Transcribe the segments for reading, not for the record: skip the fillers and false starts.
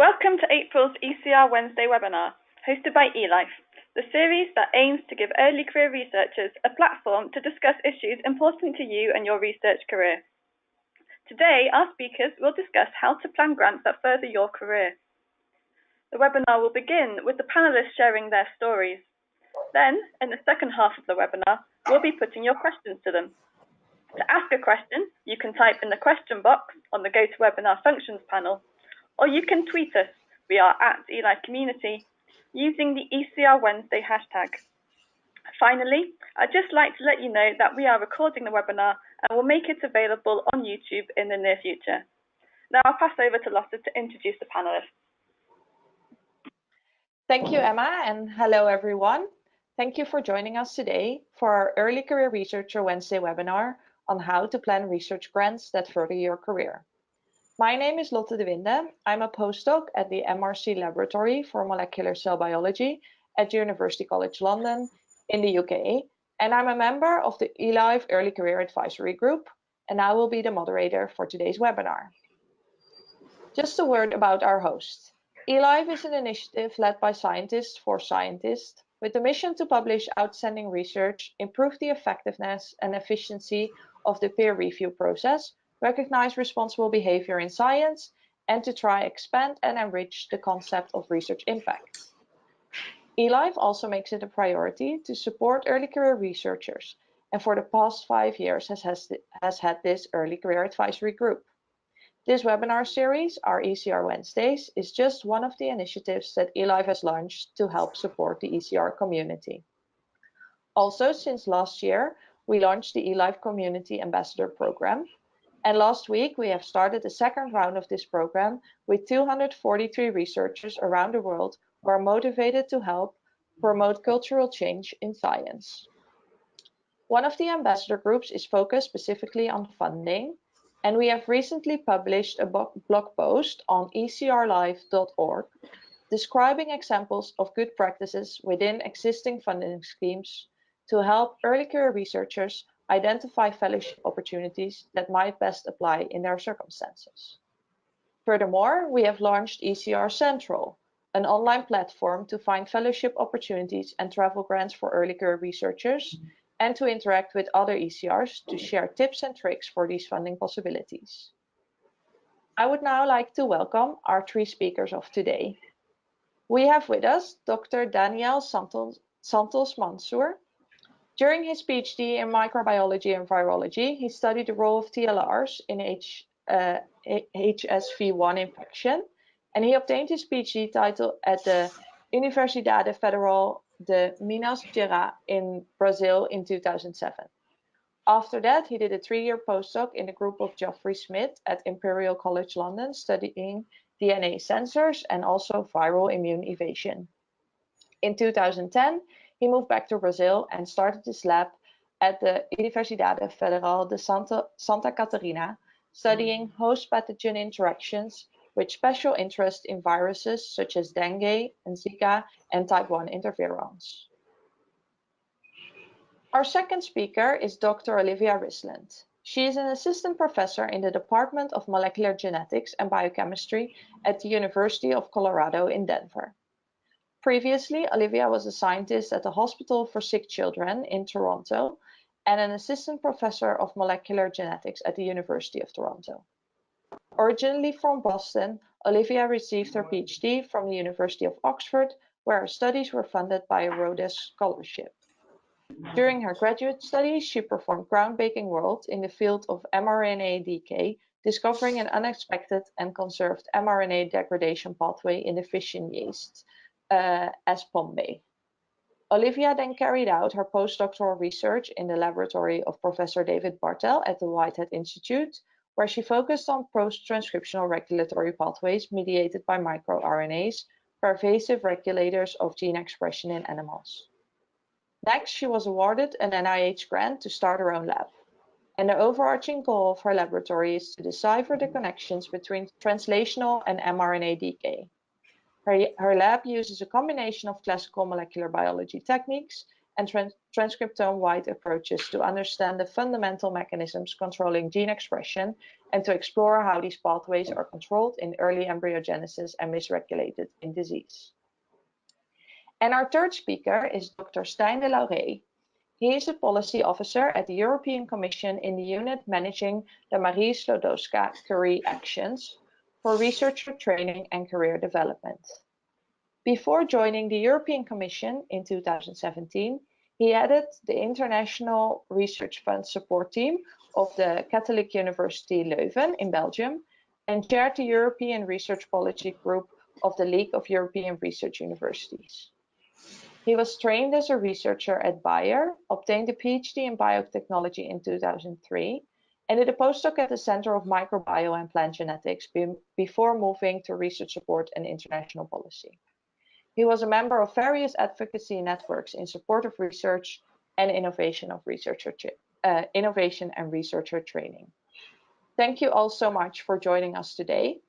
Welcome to April's ECR Wednesday webinar, hosted by eLife, the series that aims to give early career researchers a platform to discuss issues important to you and your research career. Today, our speakers will discuss how to plan grants that further your career. The webinar will begin with the panelists sharing their stories. Then, in the second half of the webinar, we'll be putting your questions to them. To ask a question, you can type in the question box on the GoToWebinar Functions panel, or you can tweet us. We are at eLife Community using the ECR Wednesday hashtag. Finally, I'd just like to let you know that we are recording the webinar and will make it available on YouTube in the near future. Now I'll pass over to Lotte to introduce the panelists. Thank you, Emma, and hello, everyone. Thank you for joining us today for our Early Career Researcher Wednesday webinar on how to plan research grants that further your career. My name is Lotte de Winde. I'm a postdoc at the MRC Laboratory for Molecular Cell Biology at University College London in the UK, and I'm a member of the eLife Early Career Advisory Group, and I will be the moderator for today's webinar. Just a word about our host. eLife is an initiative led by scientists for scientists with the mission to publish outstanding research, improve the effectiveness and efficiency of the peer review process, recognize responsible behavior in science, and to try expand and enrich the concept of research impact. eLife also makes it a priority to support early career researchers, and for the past 5 years has had this early career advisory group. This webinar series, our ECR Wednesdays, is just one of the initiatives that eLife has launched to help support the ECR community. Also, since last year, we launched the eLife Community Ambassador Program, and last week we have started the second round of this program with 243 researchers around the world who are motivated to help promote cultural change in science. One of the ambassador groups is focused specifically on funding, and we have recently published a blog post on ecrlife.org describing examples of good practices within existing funding schemes to help early career researchers identify fellowship opportunities that might best apply in their circumstances. Furthermore, we have launched ECR Central, an online platform to find fellowship opportunities and travel grants for early career researchers, and to interact with other ECRs to share tips and tricks for these funding possibilities. I would now like to welcome our 3 speakers of today. We have with us Dr. Daniel Santos Mansour. During his PhD in microbiology and virology, he studied the role of TLRs in HSV-1 infection, and he obtained his PhD title at the Universidade Federal de Minas Gerais in Brazil in 2007. After that, he did a 3-year postdoc in the group of Geoffrey Smith at Imperial College London, studying DNA sensors and also viral immune evasion. In 2010, he moved back to Brazil and started his lab at the Universidade Federal de Santa Catarina, studying host pathogen interactions with special interest in viruses such as dengue and Zika and type 1 interferons. Our second speaker is Dr. Olivia Risland. She is an assistant professor in the Department of Molecular Genetics and Biochemistry at the University of Colorado in Denver. Previously, Olivia was a scientist at the Hospital for Sick Children in Toronto and an assistant professor of molecular genetics at the University of Toronto. Originally from Boston, Olivia received her PhD from the University of Oxford, where her studies were funded by a Rhodes Scholarship. During her graduate studies, she performed groundbreaking work in the field of mRNA decay, discovering an unexpected and conserved mRNA degradation pathway in the fission yeast, as POMBE. Olivia then carried out her postdoctoral research in the laboratory of Professor David Bartel at the Whitehead Institute, where she focused on post-transcriptional regulatory pathways mediated by microRNAs, pervasive regulators of gene expression in animals. Next, she was awarded an NIH grant to start her own lab. And the overarching goal of her laboratory is to decipher the connections between translational and mRNA decay. Her lab uses a combination of classical molecular biology techniques and transcriptome-wide approaches to understand the fundamental mechanisms controlling gene expression and to explore how these pathways are controlled in early embryogenesis and misregulated in disease. And our third speaker is Dr. Stijn de Laurey. He is a policy officer at the European Commission in the unit managing the Marie Sklodowska-Curie actions for researcher training and career development. Before joining the European Commission in 2017, he headed the International Research Fund support team of the Catholic University Leuven in Belgium and chaired the European Research Policy Group of the League of European Research Universities. He was trained as a researcher at Bayer, obtained a PhD in biotechnology in 2003, and did a postdoc at the Center of Microbiome and Plant Genetics before moving to research support and international policy. He was a member of various advocacy networks in support of research and innovation and researcher training. Thank you all so much for joining us today.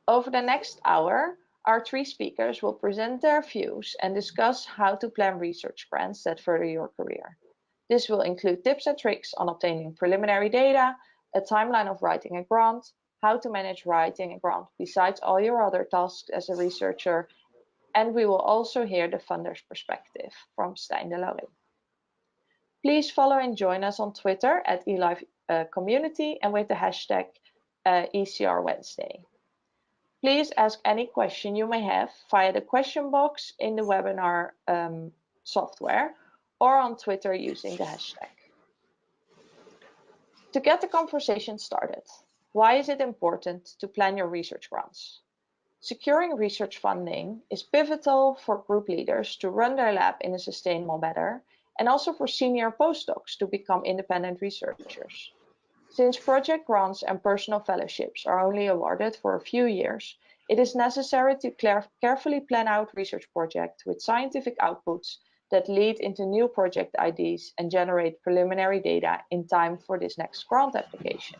Over the next hour, our three speakers will present their views and discuss how to plan research grants that further your career. This will include tips and tricks on obtaining preliminary data, a timeline of writing a grant, how to manage writing a grant besides all your other tasks as a researcher, and we will also hear the funder's perspective from Stijn de Laurey. Please follow and join us on Twitter at eLife Community and with the hashtag ECR Wednesday. Please ask any question you may have via the question box in the webinar software or on Twitter using the hashtag. To get the conversation started, why is it important to plan your research grants? Securing research funding is pivotal for group leaders to run their lab in a sustainable manner and also for senior postdocs to become independent researchers. Since project grants and personal fellowships are only awarded for a few years, it is necessary to carefully plan out research projects with scientific outputs that lead into new project ideas and generate preliminary data in time for this next grant application.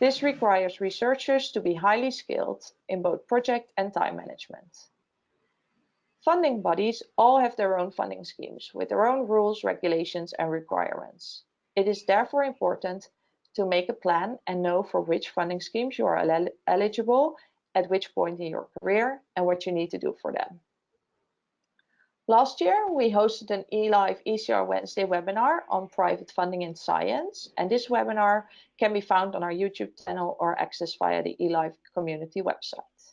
This requires researchers to be highly skilled in both project and time management. Funding bodies all have their own funding schemes with their own rules, regulations, and requirements. It is therefore important to make a plan and know for which funding schemes you are eligible at which point in your career and what you need to do for them. Last year, we hosted an eLife ECR Wednesday webinar on private funding in science, and this webinar can be found on our YouTube channel or accessed via the eLife community website.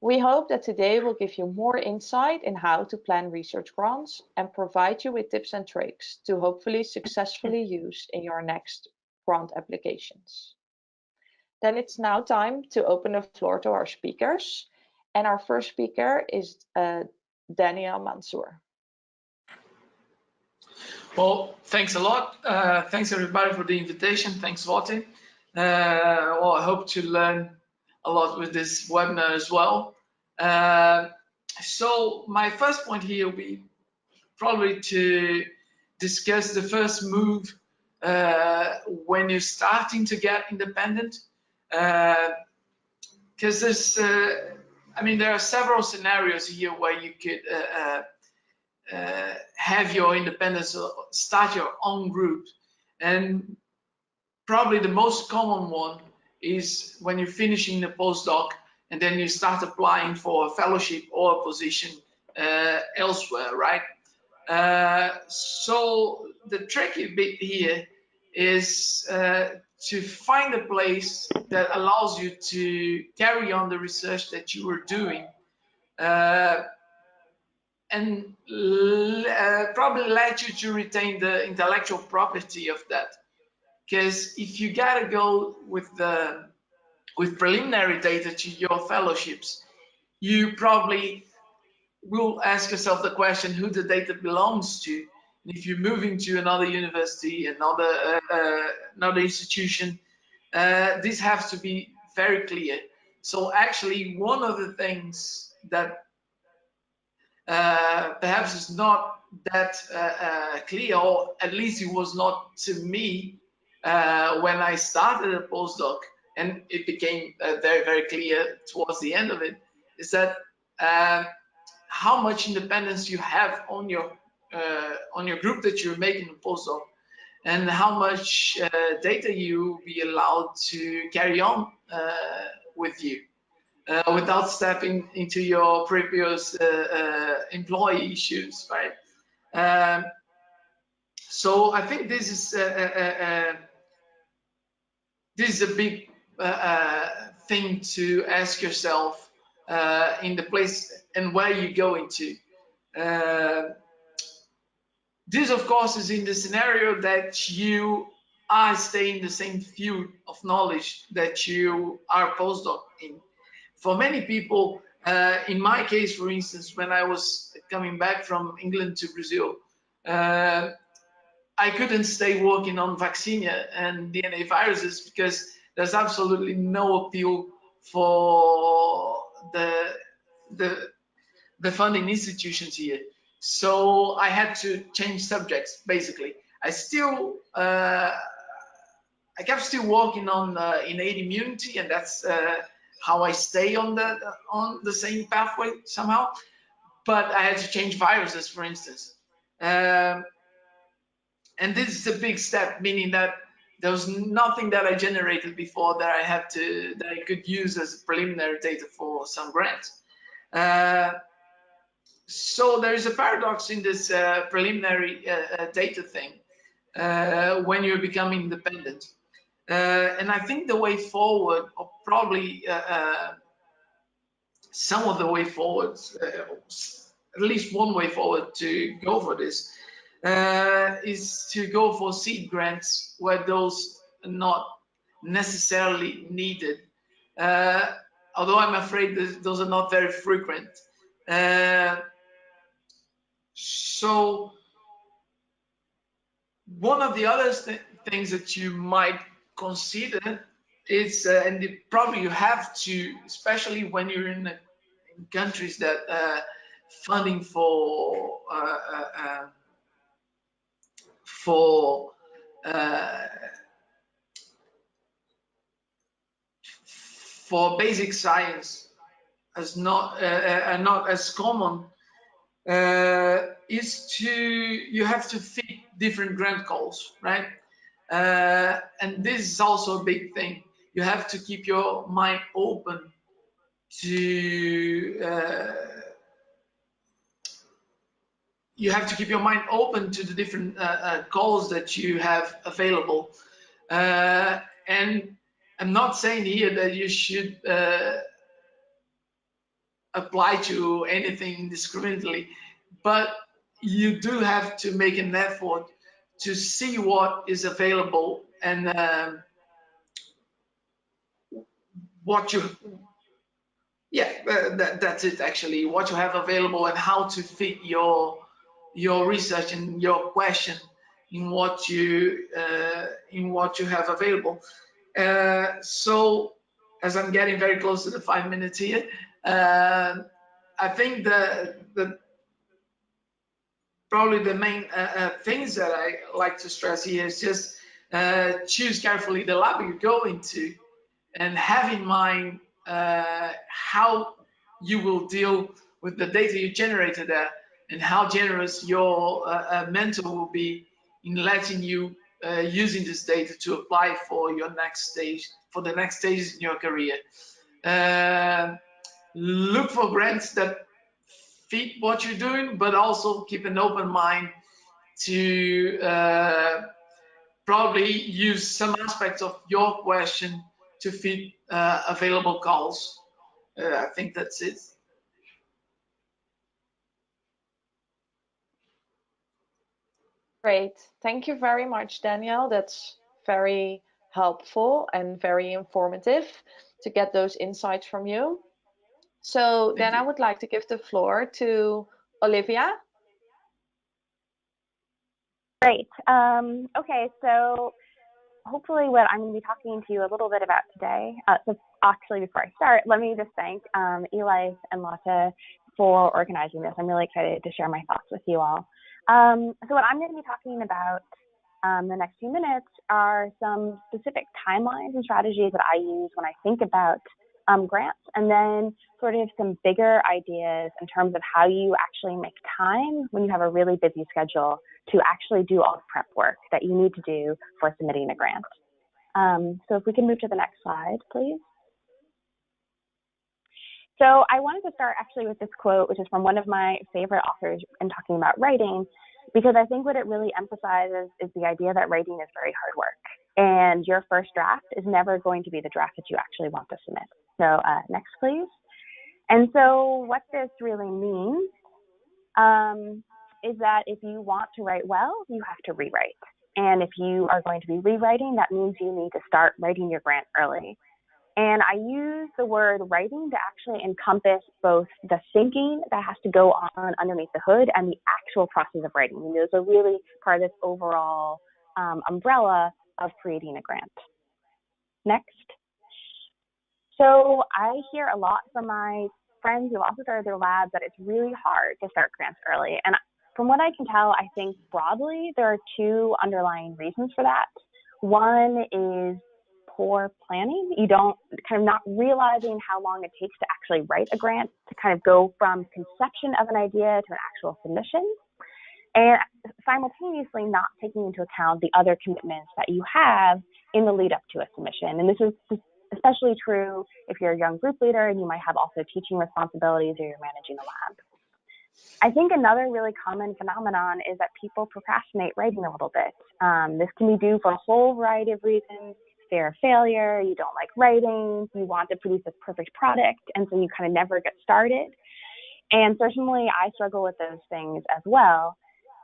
We hope that today will give you more insight in how to plan research grants and provide you with tips and tricks to hopefully successfully use in your next grant applications. Then it's now time to open the floor to our speakers, and our first speaker is Daniel Mansour. Well, thanks a lot. Thanks everybody for the invitation. Thanks, Lotte. Well, I hope to learn a lot with this webinar as well. So my first point here will be probably to discuss the first move when you're starting to get independent. Because there's, I mean, there are several scenarios here where you could have your independence, start your own group. And probably the most common one is when you're finishing a postdoc and then you start applying for a fellowship or a position elsewhere, right? So the tricky bit here is to find a place that allows you to carry on the research that you were doing and probably let you to retain the intellectual property of that. Because if you gotta go with preliminary data to your fellowships, you probably will ask yourself the question who the data belongs to. And if you're moving to another university, another institution, this has to be very clear. So actually, one of the things that perhaps is not that clear, or at least it was not to me when I started a postdoc, and it became very, very clear towards the end of it, is that how much independence you have on your group that you're making a postdoc, and how much data you be allowed to carry on with you without stepping into your previous employee issues, right? So I think this is a big thing to ask yourself in the place and where you go into. This, of course, is in the scenario that you are staying in the same field of knowledge that you are postdoc in. For many people, in my case, for instance, when I was coming back from England to Brazil, I couldn't stay working on vaccinia and DNA viruses because there's absolutely no appeal for the funding institutions here. So I had to change subjects, basically. I kept still working on innate immunity, and that's how I stay on the same pathway somehow. But I had to change viruses, for instance. And this is a big step, meaning that there was nothing that I generated before that I could use as preliminary data for some grants. So there is a paradox in this preliminary data thing when you're becoming independent. And I think the way forward, or probably some of the way forwards, at least one way forward to go for this, is to go for seed grants where those are not necessarily needed. Although I'm afraid those are not very frequent. So one of the other things that you might consider is, and probably you have to, especially when you're in countries that funding for basic science as not as common, is you have to fit different grant calls, right? And this is also a big thing. You have to keep your mind open to the different calls that you have available. And I'm not saying here that you should apply to anything indiscriminately, but you do have to make an effort to see what is available and what you that's it, actually, what you have available and how to fit your research and your question in what you have available. So as I'm getting very close to the 5 minutes here, I think probably the main things that I like to stress here is just choose carefully the lab you go into, and have in mind how you will deal with the data you generated there, and how generous your mentor will be in letting you using this data to apply for your next stage, for the next stages in your career. Look for grants that fit what you're doing, but also keep an open mind to probably use some aspects of your question to fit available calls. I think that's it. Great. Thank you very much, Daniel. That's very helpful and very informative to get those insights from you. So then I would like to give the floor to Olivia. Great. Okay, so hopefully what I'm going to be talking to you a little bit about today, so actually before I start, let me just thank Eli and Lotte for organizing this. I'm really excited to share my thoughts with you all. So what I'm going to be talking about the next few minutes are some specific timelines and strategies that I use when I think about grants, and then sort of some bigger ideas in terms of how you actually make time when you have a really busy schedule to actually do all the prep work that you need to do for submitting a grant. So if we can move to the next slide, please. So I wanted to start actually with this quote, which is from one of my favorite authors in talking about writing, because I think what it really emphasizes is the idea that writing is very hard work, and your first draft is never going to be the draft that you actually want to submit. So next, please. And so what this really means is that if you want to write well, you have to rewrite. And if you are going to be rewriting, that means you need to start writing your grant early. And I use the word writing to actually encompass both the thinking that has to go on underneath the hood and the actual process of writing. And those are really part of this overall umbrella of creating a grant. Next. So I hear a lot from my friends who also started their labs that it's really hard to start grants early. And from what I can tell, I think broadly there are two underlying reasons for that. One is poor planning. You don't kind of not realizing how long it takes to actually write a grant, to kind of go from conception of an idea to an actual submission, and simultaneously not taking into account the other commitments that you have in the lead up to a submission. And this is especially true if you're a young group leader and you might have also teaching responsibilities or you're managing a lab. I think another really common phenomenon is that people procrastinate writing a little bit. This can be due for a whole variety of reasons. Fear of failure, you don't like writing, you want to produce this perfect product, and so you kind of never get started. And certainly I struggle with those things as well.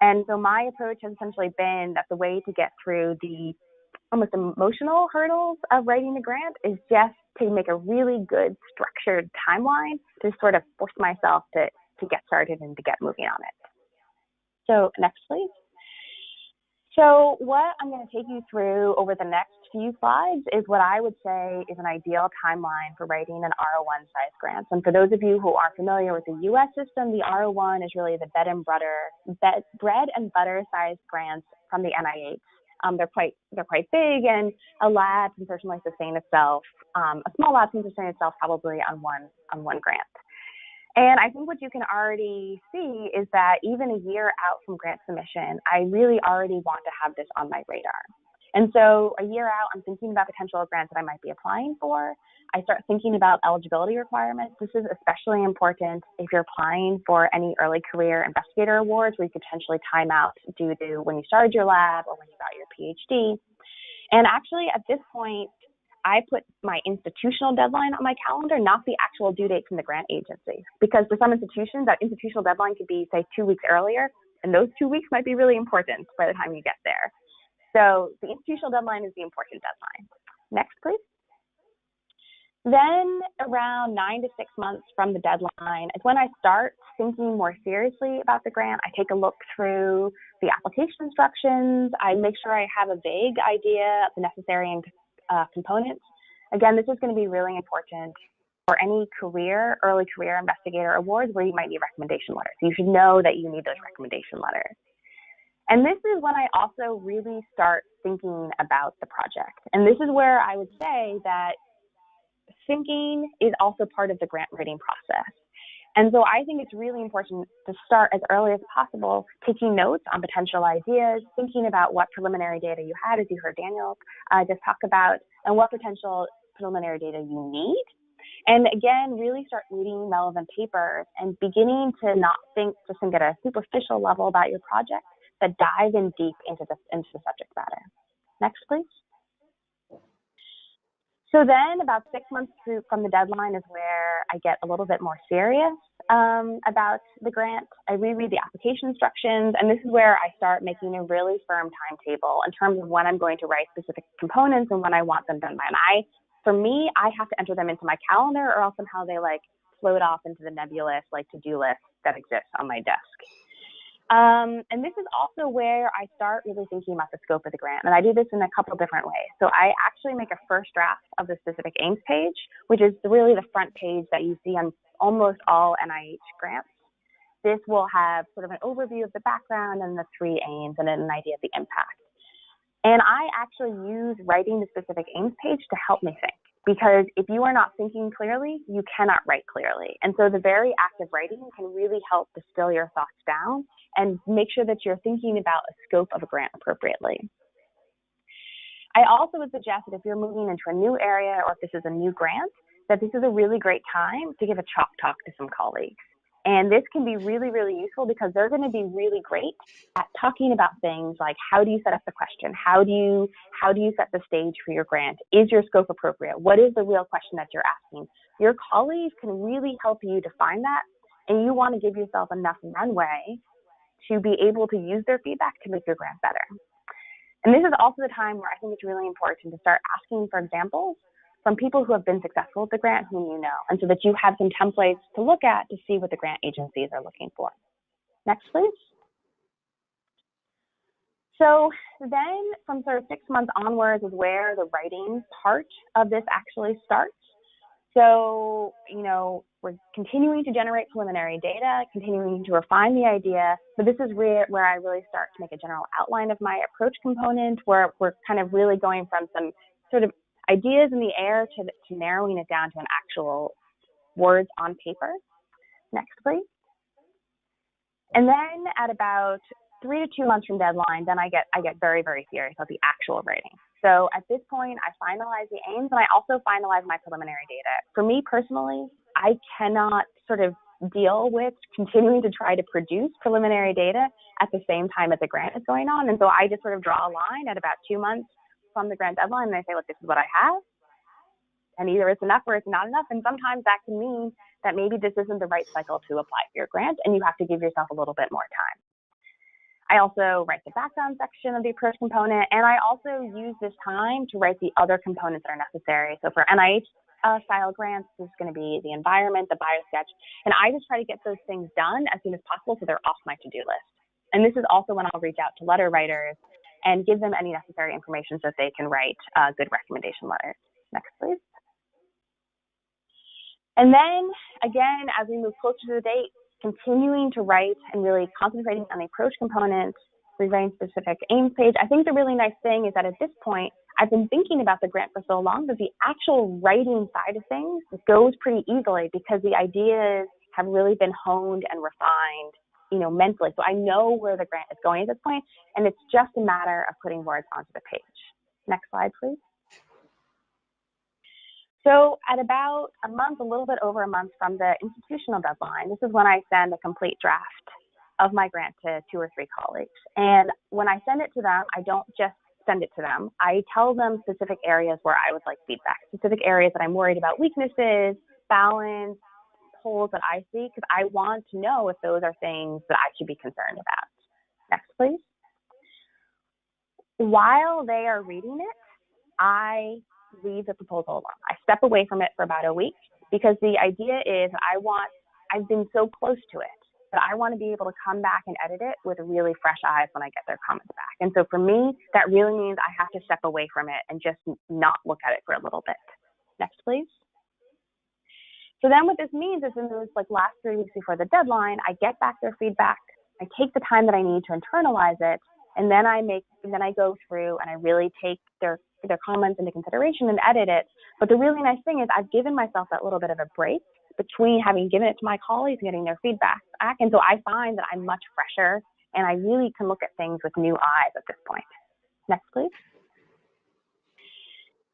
And so my approach has essentially been that the way to get through the almost emotional hurdles of writing a grant is just to make a really good structured timeline to sort of force myself to get started and to get moving on it. So next, please. So what I'm going to take you through over the next few slides is what I would say is an ideal timeline for writing an R01 size grant. And for those of you who are familiar with the US system, the R01 is really the bread and butter size grants from the NIH. They're quite big, and a lab can certainly sustain itself. A small lab can sustain itself probably on one grant. And I think what you can already see is that even a year out from grant submission, I really already want to have this on my radar. And so a year out, I'm thinking about potential grants that I might be applying for. I start thinking about eligibility requirements. This is especially important if you're applying for any early career investigator awards where you could potentially time out due to when you started your lab or when you got your PhD. And actually at this point, I put my institutional deadline on my calendar, not the actual due date from the grant agency. Because for some institutions, that institutional deadline could be, say, 2 weeks earlier, and those 2 weeks might be really important by the time you get there. So the institutional deadline is the important deadline. Next, please. Then around 9 to 6 months from the deadline is when I start thinking more seriously about the grant. I take a look through the application instructions. I make sure I have a vague idea of the necessary components. Again, this is going to be really important for any early career investigator awards where you might need recommendation letters. You should know that you need those recommendation letters. And this is when I also really start thinking about the project. And this is where I would say that thinking is also part of the grant writing process. And so I think it's really important to start as early as possible, taking notes on potential ideas, thinking about what preliminary data you had, as you heard Daniel just talk about, and what potential preliminary data you need. And again, really start reading relevant papers and beginning to not think just at a superficial level about your project, but dive in deep into the subject matter. Next, please. So then about 6 months from the deadline is where I get a little bit more serious about the grant. I reread the application instructions, and this is where I start making a really firm timetable in terms of when I'm going to write specific components and when I want them done by. And for me, I have to enter them into my calendar, or else somehow they float off into the nebulous to-do list that exists on my desk. And this is also where I start really thinking about the scope of the grant. And I do this in a couple different ways. So I actually make a first draft of the specific aims page, which is really the front page that you see on almost all NIH grants. This will have sort of an overview of the background and the 3 aims and an idea of the impact. And I actually use writing the specific aims page to help me think, because if you are not thinking clearly, you cannot write clearly. And so the very act of writing can really help distill your thoughts down and make sure that you're thinking about a scope of a grant appropriately. I also would suggest that if you're moving into a new area or if this is a new grant, that this is a really great time to give a chalk talk to some colleagues. And this can be really, really useful because they're going to be really great at talking about things like, how do you set up the question? How do you set the stage for your grant? Is your scope appropriate? What is the real question that you're asking? Your colleagues can really help you define that, and you want to give yourself enough runway to be able to use their feedback to make your grant better. And this is also the time where I think it's really important to start asking for examples from people who have been successful with the grant whom you know, and so that you have some templates to look at to see what the grant agencies are looking for. Next, please. So then from sort of 6 months onwards is where the writing part of this actually starts. So, we're continuing to generate preliminary data, continuing to refine the idea, but this is where I really start to make a general outline of my approach component, where we're kind of really going from some sort of ideas in the air to narrowing it down to an actual words on paper. Next, please. And then at about 3 to 2 months from deadline, then I get very, very serious about the actual writing. So at this point, I finalize the aims and I also finalize my preliminary data. For me personally, I cannot sort of deal with continuing to try to produce preliminary data at the same time as the grant is going on. And so I just sort of draw a line at about 2 months from the grant deadline and I say, look, this is what I have. And either it's enough or it's not enough. And sometimes that can mean that maybe this isn't the right cycle to apply for your grant and you have to give yourself a little bit more time. I also write the background section of the approach component, and I also use this time to write the other components that are necessary. So for NIH style grants, this is going to be the environment, the biosketch, and I just try to get those things done as soon as possible so they're off my to-do list. And this is also when I'll reach out to letter writers and give them any necessary information so that they can write good recommendation letters. Next, please. And then again, as we move closer to the date, continuing to write and really concentrating on the approach component, rewriting specific aims page. I think the really nice thing is that at this point, I've been thinking about the grant for so long that the actual writing side of things goes pretty easily because the ideas have really been honed and refined, mentally. So I know where the grant is going at this point, and it's just a matter of putting words onto the page. Next slide, please. So at about a month, a little bit over a month from the institutional deadline, this is when I send a complete draft of my grant to 2 or 3 colleagues. And when I send it to them, I don't just send it to them. I tell them specific areas where I would like feedback, specific areas that I'm worried about, weaknesses, balance, holes that I see, because I want to know if those are things that I should be concerned about. Next, please. While they are reading it, I leave the proposal alone. I step away from it for about a week because the idea is I've been so close to it that I want to be able to come back and edit it with really fresh eyes when I get their comments back. And so for me, that really means I have to step away from it and just not look at it for a little bit. Next, please. So then what this means is in those last 3 weeks before the deadline, I get back their feedback, I take the time that I need to internalize it, and then I go through and I really take their comments into consideration and edit it. But the really nice thing is I've given myself that little bit of a break between having given it to my colleagues and getting their feedback back. And so I find that I'm much fresher and I really can look at things with new eyes at this point. Next, please.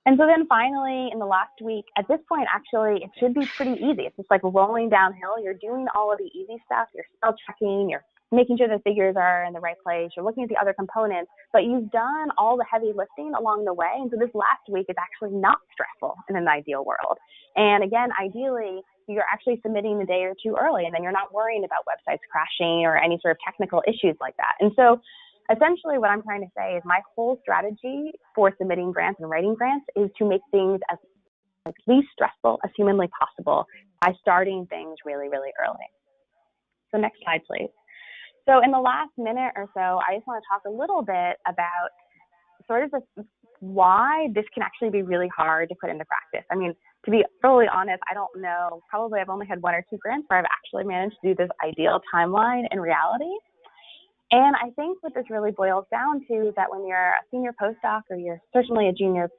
And so then finally, in the last week, at this point, actually, it should be pretty easy. It's just like rolling downhill. You're doing all of the easy stuff. You're spell checking. You're making sure the figures are in the right place. You're looking at the other components, but you've done all the heavy lifting along the way. And so this last week is actually not stressful in an ideal world. And again, ideally, you're actually submitting a day or 2 early, and then you're not worrying about websites crashing or any sort of technical issues like that. And so essentially what I'm trying to say is my whole strategy for submitting grants and writing grants is to make things as least stressful as humanly possible by starting things really, really early. So next slide, please. So in the last minute or so, I just want to talk a little bit about sort of why this can actually be really hard to put into practice. I mean, to be fully honest, I don't know, probably I've only had 1 or 2 grants where I've actually managed to do this ideal timeline in reality. And I think what this really boils down to is that when you're a senior postdoc or you're certainly a junior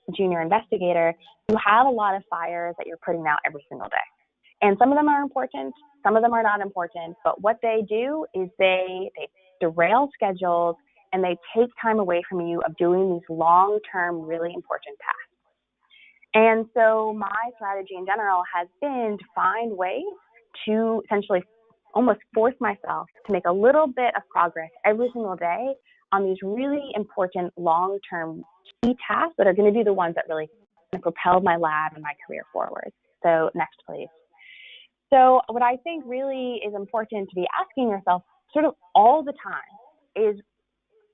investigator, you have a lot of fires that you're putting out every single day. And some of them are important, some of them are not important, but what they do is they derail schedules and they take time away from you of doing these long-term, really important tasks. And so my strategy in general has been to find ways to essentially almost force myself to make a little bit of progress every single day on these really important long-term key tasks that are going to be the ones that really propel my lab and my career forward. So next, please. So what I think really is important to be asking yourself sort of all the time is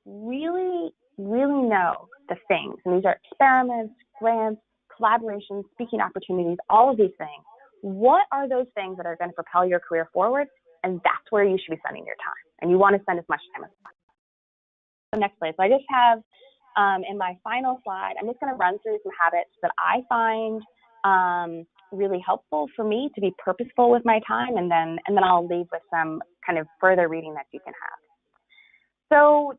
really know the things. And these are experiments, grants, collaborations, speaking opportunities, all of these things. What are those things that are going to propel your career forward? And that's where you should be spending your time. And you want to spend as much time as possible. So next slide. So I just have in my final slide, I'm just going to run through some habits that I find really helpful for me to be purposeful with my time, and then I'll leave with some kind of further reading that you can have. So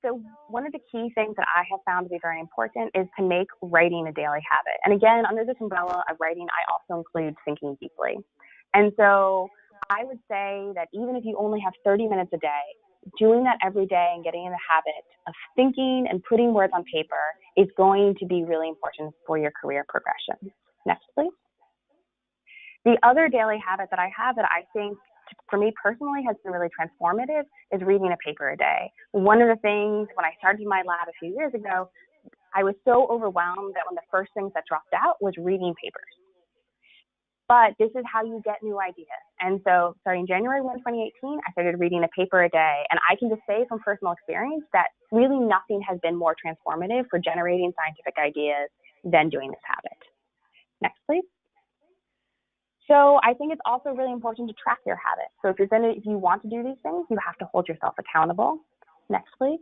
one of the key things that I have found to be very important is to make writing a daily habit. And again, under this umbrella of writing, I also include thinking deeply. And so I would say that even if you only have 30 minutes a day, doing that every day and getting in the habit of thinking and putting words on paper is going to be really important for your career progression. Next, please. The other daily habit that I have that I think for me personally has been really transformative is reading a paper a day. One of the things when I started my lab a few years ago, I was so overwhelmed that one of the first things that dropped out was reading papers. But this is how you get new ideas. And so starting January 1, 2018, I started reading a paper a day. And I can just say from personal experience that really nothing has been more transformative for generating scientific ideas than doing this habit. Next, please. So I think it's also really important to track your habits. So if you want to do these things, you have to hold yourself accountable. Next, please.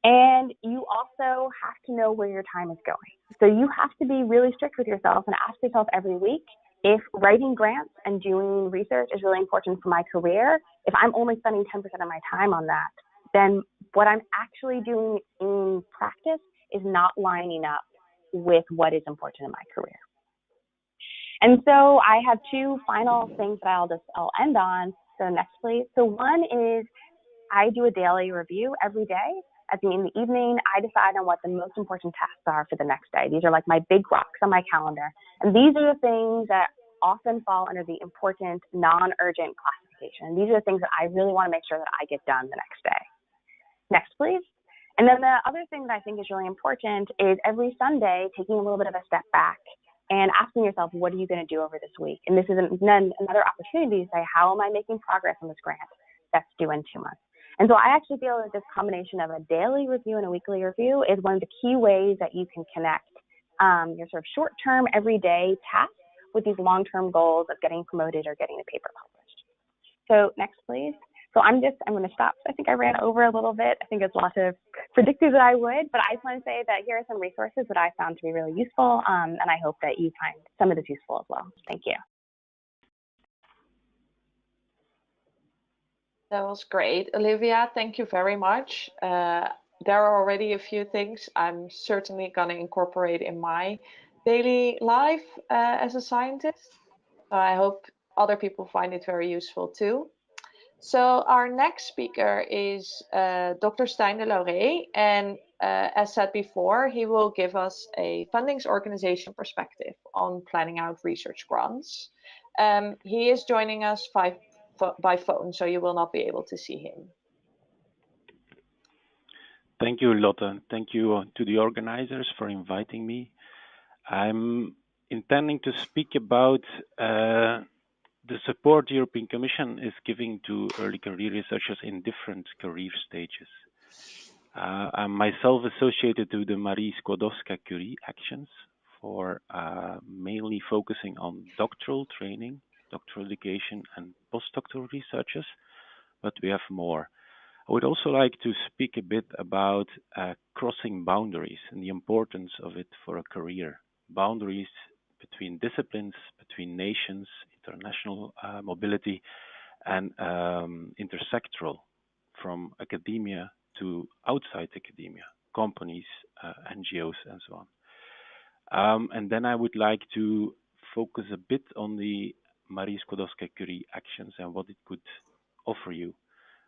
And you also have to know where your time is going. So you have to be really strict with yourself and ask yourself every week, if writing grants and doing research is really important for my career, if I'm only spending 10% of my time on that, then what I'm actually doing in practice is not lining up with what is important in my career. And so I have two final things that I'll end on. So next, please. So one is I do a daily review every day. In the evening, I decide on what the most important tasks are for the next day. These are like my big rocks on my calendar. And these are the things that often fall under the important non-urgent classification. These are the things that I really want to make sure that I get done the next day. Next, please. And then the other thing that I think is really important is every Sunday, taking a little bit of a step back and asking yourself, what are you going to do over this week? And this is another opportunity to say, how am I making progress on this grant that's due in 2 months? And so I actually feel that this combination of a daily review and a weekly review is one of the key ways that you can connect your sort of short-term, everyday tasks with these long-term goals of getting promoted or getting a paper published. So next, please. So I'm going to stop. I think I ran over a little bit. I think it's lots of predicted that I would, but I just want to say that here are some resources that I found to be really useful, and I hope that you find some of this useful as well. Thank you. That was great, Olivia. Thank you very much. There are already a few things I'm certainly going to incorporate in my daily life as a scientist. So I hope other people find it very useful too. So our next speaker is Dr. Stijn de Lauré, and as said before, he will give us a fundings organization perspective on planning out research grants. He is joining us by phone, so you will not be able to see him. Thank you, Lotte. Thank you to the organizers for inviting me. I'm intending to speak about the support the European Commission is giving to early career researchers in different career stages. I'm myself associated to the Marie Skłodowska-Curie actions for mainly focusing on doctoral training, doctoral education, and postdoctoral researchers, but we have more. I would also like to speak a bit about crossing boundaries and the importance of it for a career. Boundaries between disciplines, between nations, international mobility, and intersectoral from academia to outside academia, companies, NGOs, and so on. And then I would like to focus a bit on the Marie Skłodowska-Curie actions and what it could offer you.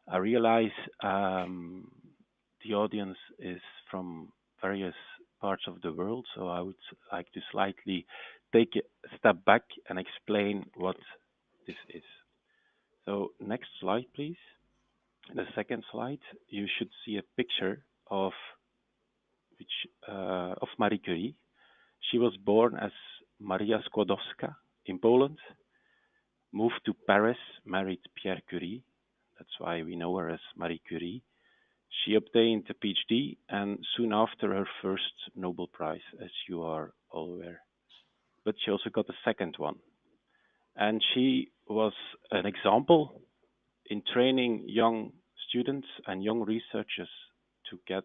I realize the audience is from various parts of the world, so I would like to slightly take a step back and explain what this is. So next slide, please. The second slide, you should see a picture of Marie Curie. She was born as Maria Skłodowska in Poland, moved to Paris, married Pierre Curie. That's why we know her as Marie Curie. She obtained a PhD and soon after her first Nobel Prize, as you are all aware. But she also got a second one. And she was an example in training young students and young researchers to get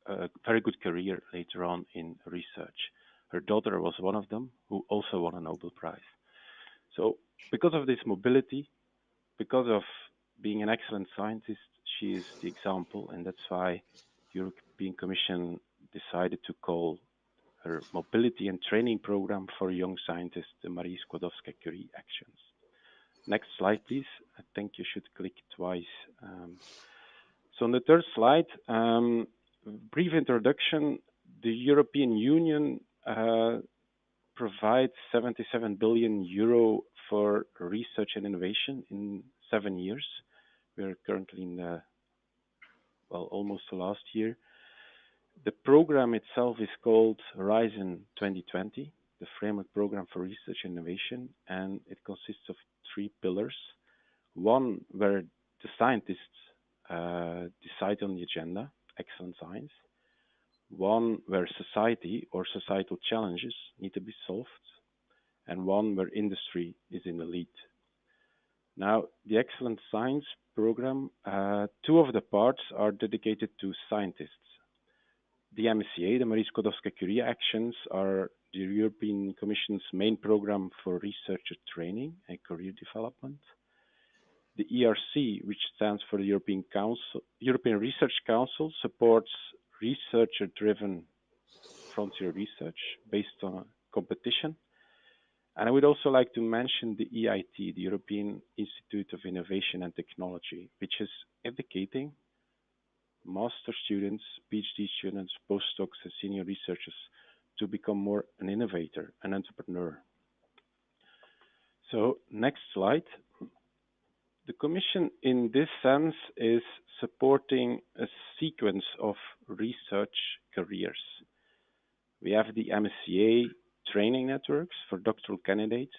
a very good career later on in research. Her daughter was one of them who also won a Nobel Prize. So because of this mobility, because of being an excellent scientist, she is the example, and that's why the European Commission decided to call her mobility and training program for young scientists the Marie Skłodowska-Curie Actions. Next slide, please. I think you should click twice. So on the third slide, brief introduction. The European Union provides 77 billion euro for research and innovation in 7 years. We're currently in the, almost the last year. The program itself is called Horizon 2020, the framework program for research and innovation, and it consists of 3 pillars. One where the scientists decide on the agenda, excellent science. One where society or societal challenges need to be solved, and one where industry is in the lead. Now, the excellent science program, 2 of the parts are dedicated to scientists. The MSCA, the Marie Skłodowska-Curie Actions, are the European Commission's main program for researcher training and career development. The ERC, which stands for the European Research Council, supports researcher-driven frontier research based on competition. And I would also like to mention the EIT, the European Institute of Innovation and Technology, which is educating master students, PhD students, postdocs, and senior researchers to become more an innovator, an entrepreneur. So next slide. The Commission in this sense is supporting a sequence of research careers. We have the MSCA training networks for doctoral candidates,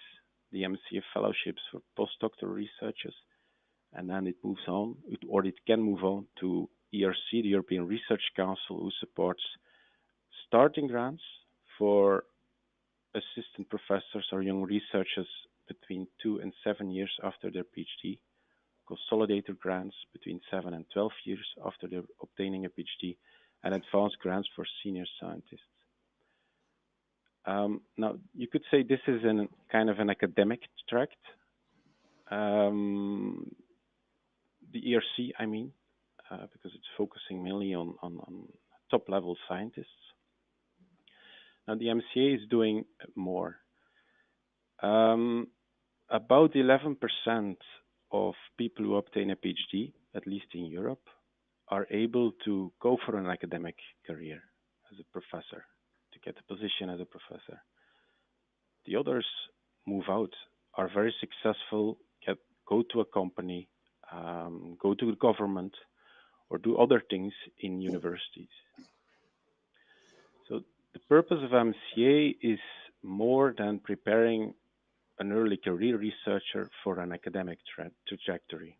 the MSCA fellowships for postdoctoral researchers, and then it moves on, or it can move on to ERC, the European Research Council, who supports starting grants for assistant professors or young researchers between 2 and 7 years after their PhD, consolidated grants between 7 and 12 years after they're obtaining a PhD, and advanced grants for senior scientists. Now, you could say this is in kind of an academic tract. The ERC, I mean, because it's focusing mainly on top-level scientists. Now, the MCA is doing more. About 11% of people who obtain a PhD, at least in Europe, are able to go for an academic career as a professor, to get a position as a professor. The others move out, are very successful, go to a company, go to the government, or do other things in universities. So the purpose of MCA is more than preparing an early career researcher for an academic trajectory.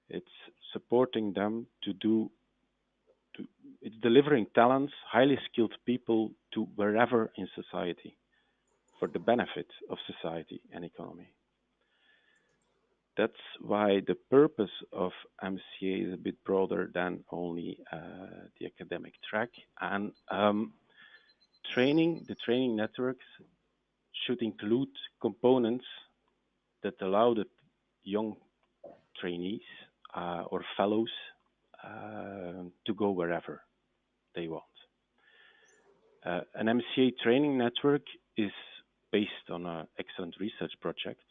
It's supporting them it's delivering talents, highly skilled people to wherever in society for the benefit of society and economy. That's why the purpose of MCA is a bit broader than only the academic track. And the training networks should include components that allow the young trainees or fellows to go wherever they want. An MCA training network is based on an excellent research project,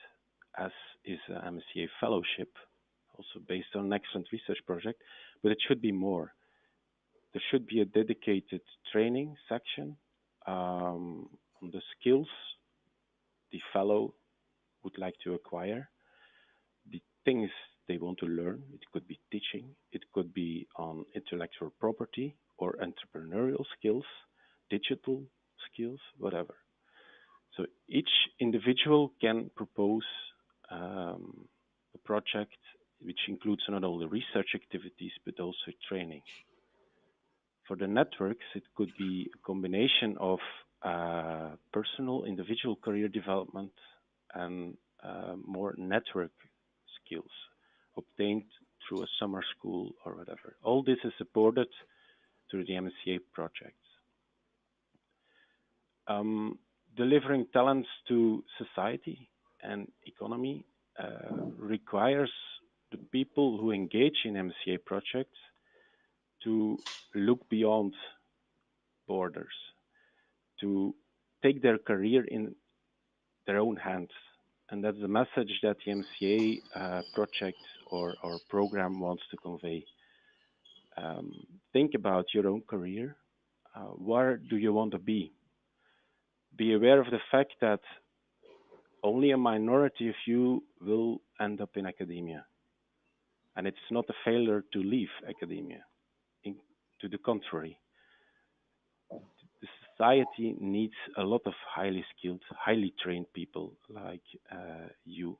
as is an MCA fellowship, also based on an excellent research project, but it should be more. There should be a dedicated training section on the skills the fellow would like to acquire, the things they want to learn. It could be teaching, it could be on intellectual property or entrepreneurial skills, digital skills, whatever. So each individual can propose a project which includes not only research activities but also training. For the networks, it could be a combination of personal, individual career development and more network skills obtained through a summer school or whatever. All this is supported through the MCA projects. Delivering talents to society and economy requires the people who engage in MCA projects to look beyond borders, to take their career in their own hands. And that's the message that the MCA project or program wants to convey. Think about your own career. Where do you want to be? Be aware of the fact that only a minority of you will end up in academia. And it's not a failure to leave academia. To the contrary, the society needs a lot of highly skilled, highly trained people like you.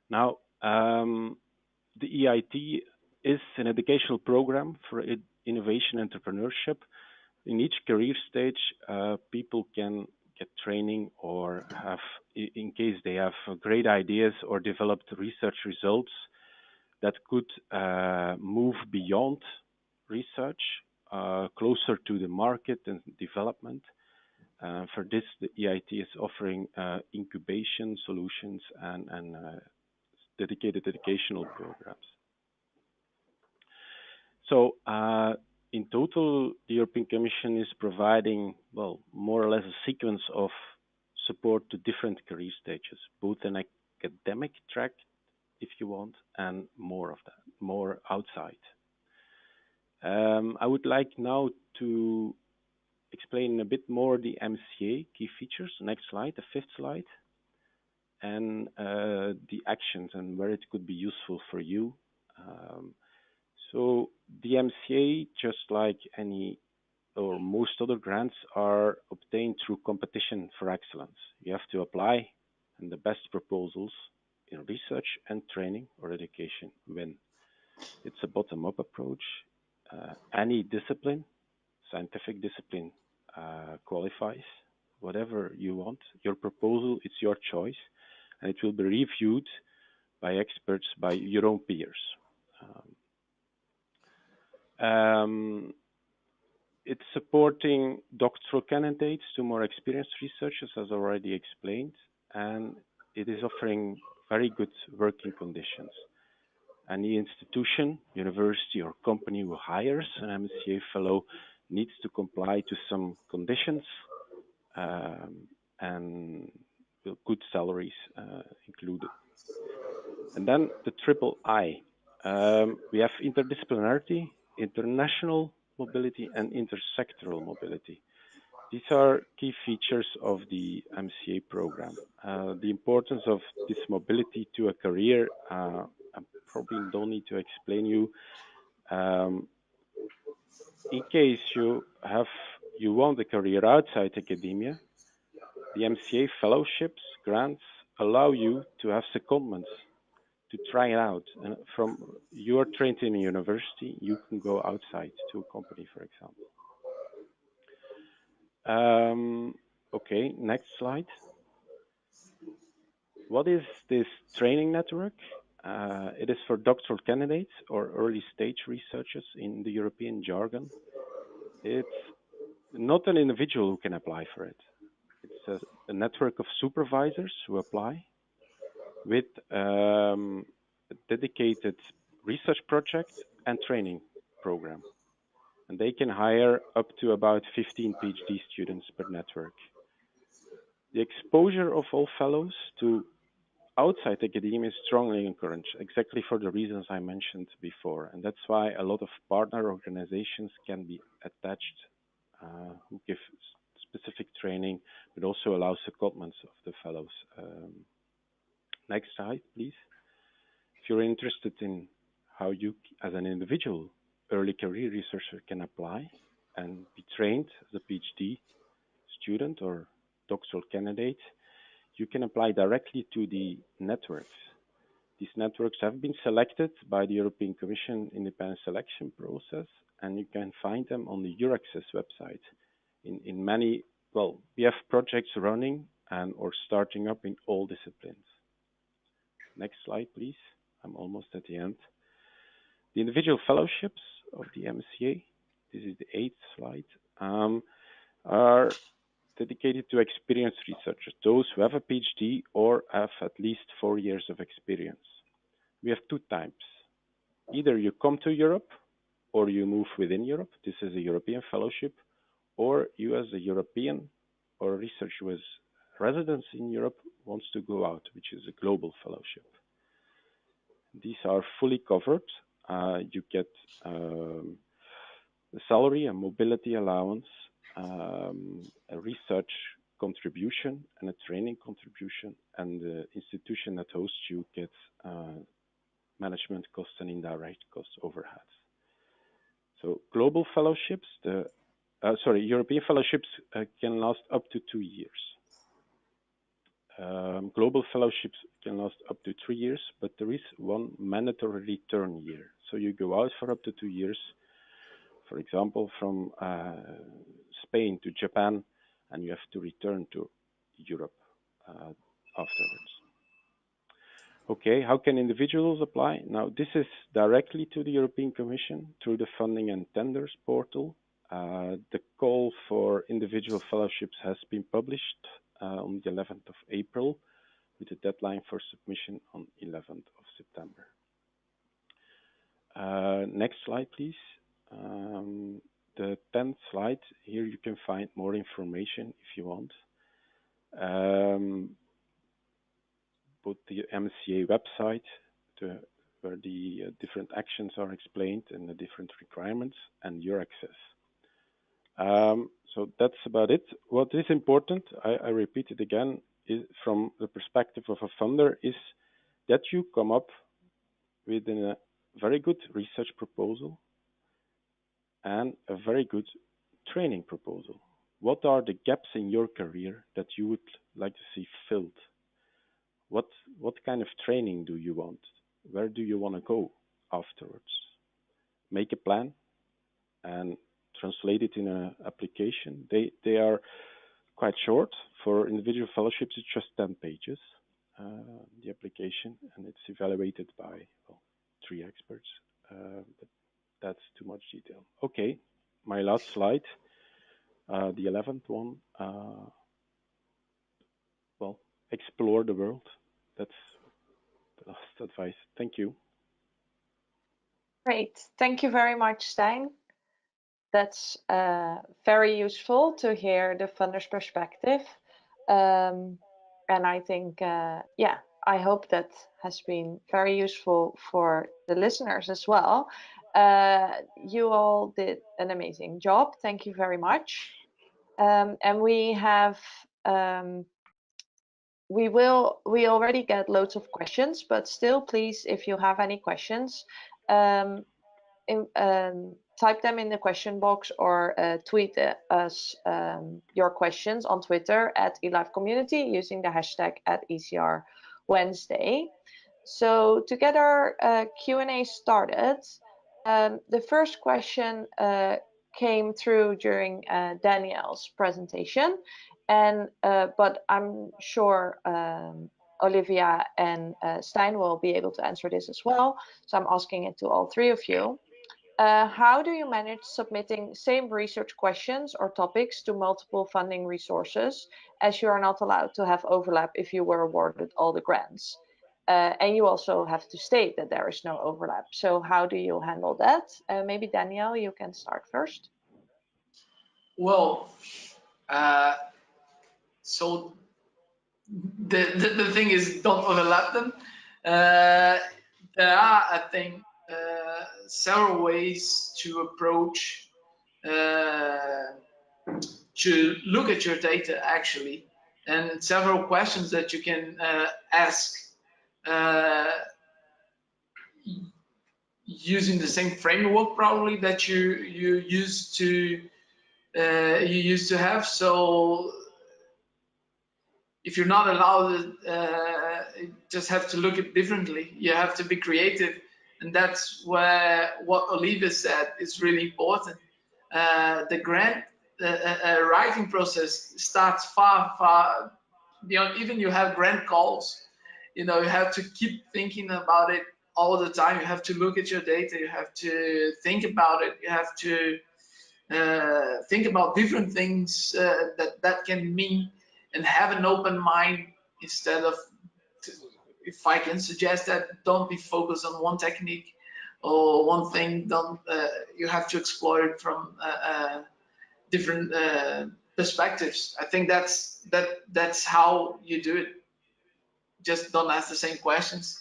Now, the EIT is an educational program for innovation entrepreneurship. In each career stage, people can get training or have, in case they have great ideas or developed research results that could move beyond research, closer to the market and development. For this, the EIT is offering incubation solutions and dedicated educational programs. So in total, the European Commission is providing, well, more or less a sequence of support to different career stages, both an academic track, if you want, and more of that, more outside. I would like now to explain a bit more the MCA key features. Next slide, the fifth slide, and the actions and where it could be useful for you. So the MCA, just like any or most other grants, are obtained through competition for excellence. You have to apply, and the best proposals in research and training or education win. It's a bottom-up approach. Any discipline, scientific discipline, qualifies. Whatever you want, your proposal, it's your choice, and it will be reviewed by experts, by your own peers. It's supporting doctoral candidates to more experienced researchers, as already explained, and it is offering very good working conditions. Any institution, university, or company who hires an MCA fellow needs to comply to some conditions and good salaries included. And then the triple I. We have interdisciplinarity, international mobility, and intersectoral mobility. These are key features of the MCA program. The importance of this mobility to a career, I probably don't need to explain you. In case you want a career outside academia, the MCA fellowships, grants allow you to have secondments to try it out. And from you are trained in a university, you can go outside to a company, for example. Okay, next slide. What is this training network? It is for doctoral candidates or early stage researchers in the European jargon. It's not an individual who can apply for it. It's a network of supervisors who apply with a dedicated research project and training program. And they can hire up to about 15 PhD students per network. The exposure of all fellows to outside academia is strongly encouraged, exactly for the reasons I mentioned before. And that's why a lot of partner organizations can be attached who give specific training, but also allow secondments of the fellows. Next slide, please. If you're interested in how you, as an individual early career researcher, can apply and be trained as a PhD student or doctoral candidate, you can apply directly to the networks. These networks have been selected by the European Commission independent selection process, and you can find them on the Euraccess website. In many, well, we have projects running and or starting up in all disciplines. Next slide, please. I'm almost at the end. The individual fellowships of the MCA, this is the 8th slide, are dedicated to experienced researchers, those who have a PhD or have at least 4 years of experience. We have two types. Either you come to Europe or you move within Europe. This is a European fellowship. Or you as a European or a researcher with residence in Europe wants to go out, which is a global fellowship. These are fully covered. You get a salary, a mobility allowance, a research contribution and a training contribution, and the institution that hosts you gets management costs and indirect costs overheads. So global fellowships, European fellowships can last up to 2 years. Global fellowships can last up to 3 years, but there is one mandatory return year. So you go out for up to 2 years, for example, from Spain to Japan, and you have to return to Europe afterwards. Okay, how can individuals apply? Now, this is directly to the European Commission through the Funding and Tenders portal. The call for individual fellowships has been published on the 11th of April, with a deadline for submission on 11th of September. Next slide, please. The 10th slide, here you can find more information if you want. Both the MCA website, where the different actions are explained and the different requirements, and Euraccess. So that's about it. What is important, I repeat it again, is from the perspective of a funder, is that you come up with a very good research proposal and a very good training proposal. What are the gaps in your career that you would like to see filled? What kind of training do you want? Where do you want to go afterwards? Make a plan and translate it in an application. They are quite short. For individual fellowships, it's just 10 pages, the application, and it's evaluated by 3 experts. But that's too much detail. Okay, my last slide, the 11th one. Well, explore the world. That's the last advice. Thank you. Great. Thank you very much, Stijn. That's very useful to hear the funder's perspective. And I think, yeah, I hope that has been very useful for the listeners as well. You all did an amazing job. Thank you very much. And we have, we already get loads of questions, but still, please, if you have any questions, type them in the question box or tweet us your questions on Twitter at eLife Community using the hashtag @ECR Wednesday. So to get our Q&A started, the first question came through during Danielle's presentation, and but I'm sure Olivia and Stijn will be able to answer this as well. So I'm asking it to all three of you. How do you manage submitting same research questions or topics to multiple funding resources, as you are not allowed to have overlap if you were awarded all the grants? And you also have to state that there is no overlap. So how do you handle that? Maybe Danielle, you can start first. Well, so the thing is, don't overlap them. There are, I think, several ways to approach to look at your data actually, and several questions that you can ask using the same framework probably that you used to have. So if you're not allowed, you just have to look at it differently. You have to be creative, and that's where what Olivia said is really important. The grant writing process starts far beyond. Even you have grant calls. You have to keep thinking about it all the time. You have to look at your data. You have to think about it. You have to think about different things that can mean, and have an open mind instead of, if I can suggest that, don't be focused on one technique or one thing. Don't you have to explore it from different perspectives. I think that's how you do it. Just don't ask the same questions,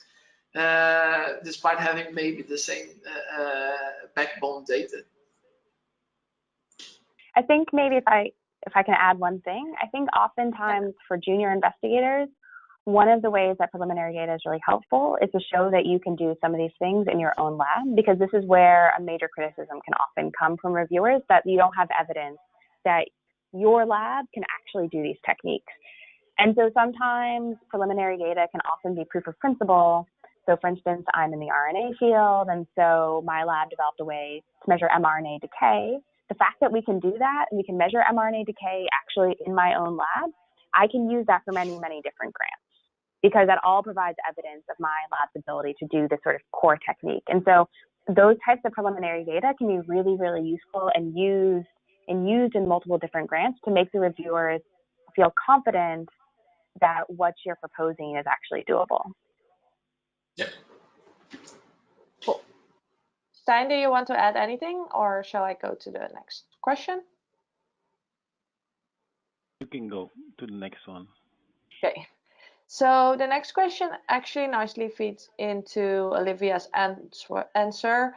despite having maybe the same backbone data. I think maybe if I can add one thing, I think oftentimes for junior investigators, one of the ways that preliminary data is really helpful is to show that you can do some of these things in your own lab, because this is where a major criticism can often come from reviewers, that you don't have evidence that your lab can actually do these techniques. And so sometimes preliminary data can often be proof of principle. So for instance, I'm in the RNA field, and so my lab developed a way to measure mRNA decay. The fact that we can do that, and we can measure mRNA decay actually in my own lab, I can use that for many, many different grants, because that all provides evidence of my lab's ability to do this sort of core technique. And so those types of preliminary data can be really, really useful and used in multiple different grants to make the reviewers feel confident that what you're proposing is actually doable. Yep. Cool. Stijn, do you want to add anything, or shall I go to the next question? You can go to the next one. Okay. So the next question actually nicely feeds into Olivia's answer.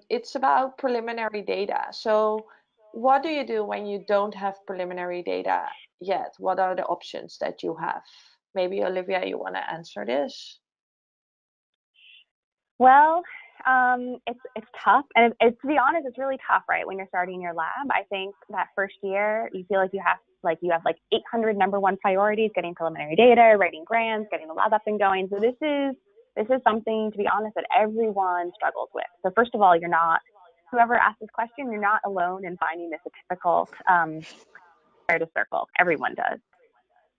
It's about preliminary data. So what do you do when you don't have preliminary data yet? What are the options that you have? Maybe Olivia, you want to answer this? Well, it's tough, and it's, to be honest, it's really tough, right? When you're starting your lab, I think that first year you feel like you have 800 number one priorities: getting preliminary data, writing grants, getting the lab up and going. So this is something, to be honest, that everyone struggles with. So first of all, whoever asked this question, you're not alone in finding this a difficult area to circle. Everyone does.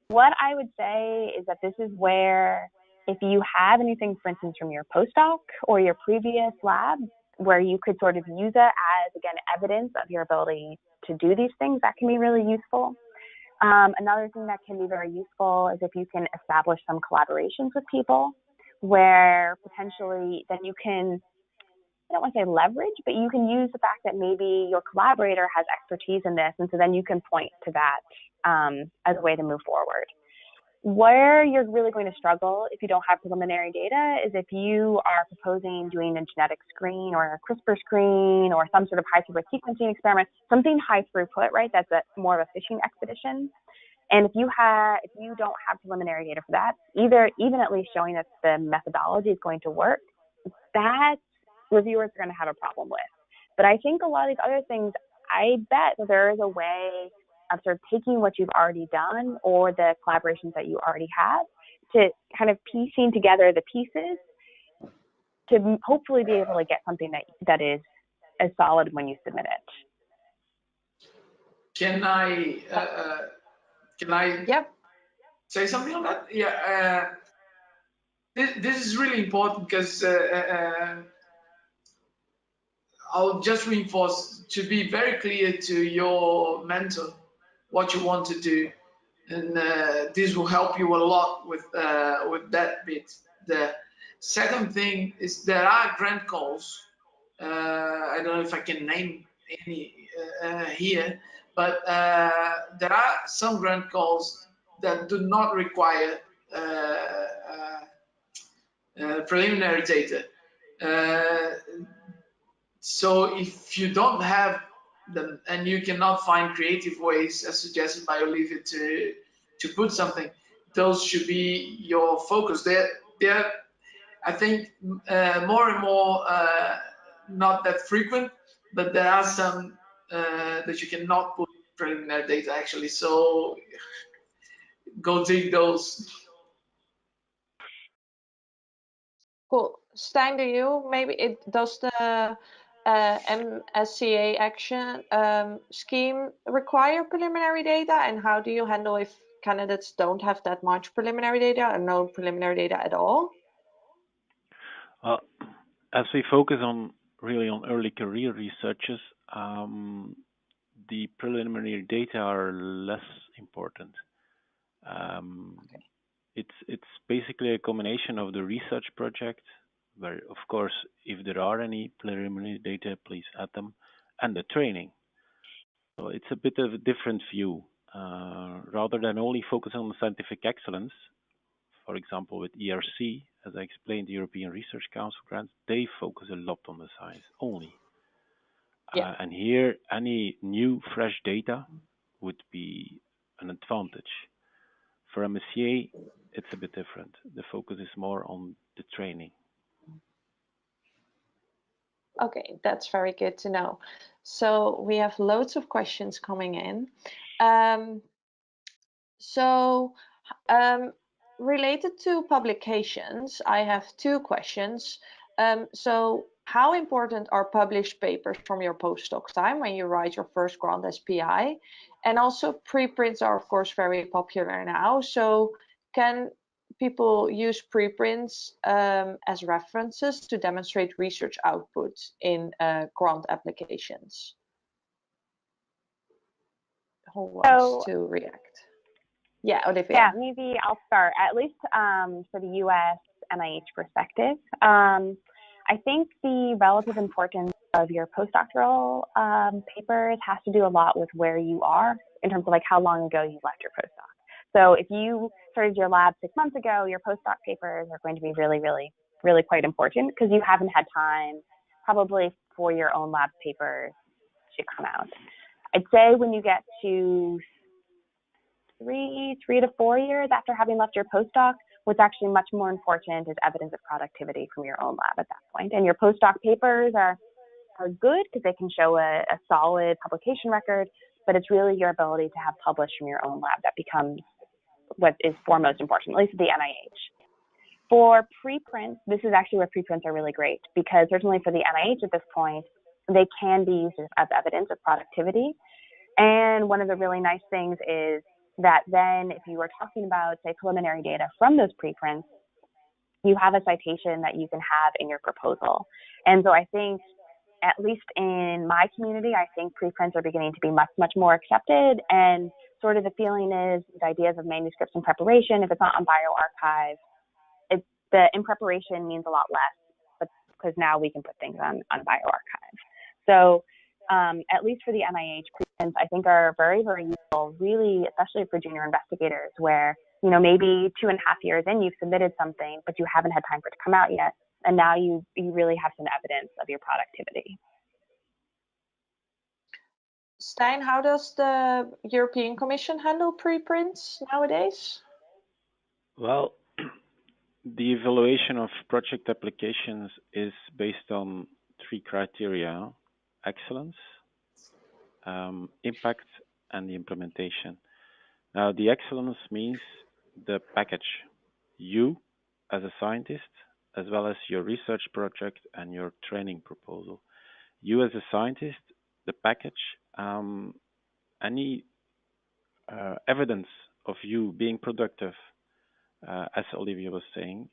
What I would say is that this is where, if you have anything, for instance, from your postdoc or your previous lab, where you could sort of use it as, again, evidence of your ability to do these things, that can be really useful. Another thing that can be very useful is if you can establish some collaborations with people, where potentially then you can, I don't want to say leverage, but you can use the fact that maybe your collaborator has expertise in this, and so then you can point to that as a way to move forward. Where you're really going to struggle if you don't have preliminary data is if you are proposing doing a genetic screen or a CRISPR screen or some sort of high throughput sequencing experiment, something high throughput, right? That's more of a fishing expedition. And if you don't have preliminary data for that, even at least showing that the methodology is going to work, that reviewers are going to have a problem with. But I think a lot of these other things, I bet that there is a way of sort of taking what you've already done or the collaborations that you already have to kind of piecing together the pieces to hopefully be able to get something that is as solid when you submit it. Can I Yep. say something on that? Yeah. This is really important because I'll just reinforce to be very clear to your mentor what you want to do, and this will help you a lot with that bit. The second thing is there are grant calls. I don't know if I can name any here, but there are some grant calls that do not require preliminary data. So if you don't have them and you cannot find creative ways, as suggested by Olivia, to put something, those should be your focus. They're I think more and more not that frequent, but there are some that you cannot put preliminary data actually. So go dig those. Cool. Stijn, do you maybe does the MSCA action scheme require preliminary data, and how do you handle if candidates don't have that much preliminary data or no preliminary data at all? As we focus really on early career researchers, the preliminary data are less important. It's basically a combination of the research project, where of course if there are any preliminary data, please add them, and the training. So it's a bit of a different view. Rather than only focus on the scientific excellence, for example with ERC, as I explained, the European Research Council grants, they focus a lot on the science only. Yeah. And here any new fresh data would be an advantage. For MSCA, it's a bit different. The focus is more on the training. Okay, that's very good to know. So we have loads of questions coming in. Related to publications, I have two questions. So how important are published papers from your postdoc time when you write your first grant as PI? And also preprints are of course very popular now. So can people use preprints as references to demonstrate research output in grant applications? Who wants to react? Yeah, Olivia. Yeah, maybe I'll start, at least for the US NIH perspective. I think the relative importance of your postdoctoral papers has to do a lot with where you are in terms of like how long ago you left your postdoc. So if you started your lab 6 months ago, your postdoc papers are going to be really, really, really quite important because you haven't had time probably for your own lab papers to come out. I'd say when you get to 3 to 4 years after having left your postdoc, what's actually much more important is evidence of productivity from your own lab at that point. And your postdoc papers are good because they can show a solid publication record, but it's really your ability to have published from your own lab that becomes what is foremost important, at least at the NIH. For preprints, this is actually where preprints are really great because certainly for the NIH at this point, they can be used as evidence of productivity. And one of the really nice things is that then if you were talking about, say, preliminary data from those preprints, you have a citation that you can have in your proposal. And so I think, at least in my community, I think preprints are beginning to be much, much more accepted. And sort of the feeling is the ideas of manuscripts in preparation, if it's not on bioRxiv, the in preparation means a lot less, but because now we can put things on bioRxiv. So at least for the NIH, preprints I think are very, very useful, really, especially for junior investigators where, you know, maybe 2.5 years in, you've submitted something, but you haven't had time for it to come out yet. And now you really have some evidence of your productivity. Stijn, how does the European Commission handle preprints nowadays? Well, the evaluation of project applications is based on 3 criteria: excellence, impact, and the implementation. Now, the excellence means the package. You, as a scientist, as well as your research project and your training proposal. You, as a scientist, the package, any evidence of you being productive, as Olivia was saying,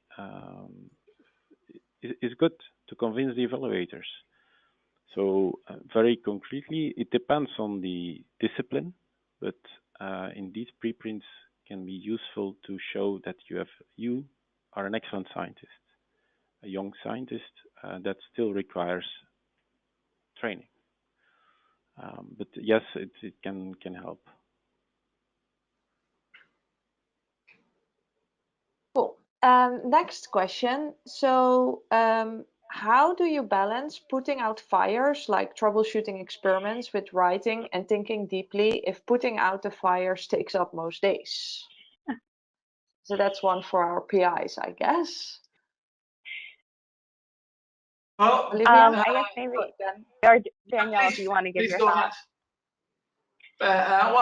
is good to convince the evaluators. So very concretely, it depends on the discipline, but indeed preprints can be useful to show that you are an excellent scientist, a young scientist, that still requires training. But yes, it can help. Cool. Next question. So, how do you balance putting out fires like troubleshooting experiments with writing and thinking deeply if putting out the fires takes up most days? So that's one for our PIs, I guess. Well, Olivia? I guess maybe, Then. or Danielle, please, if you want to give please your go thoughts. ahead.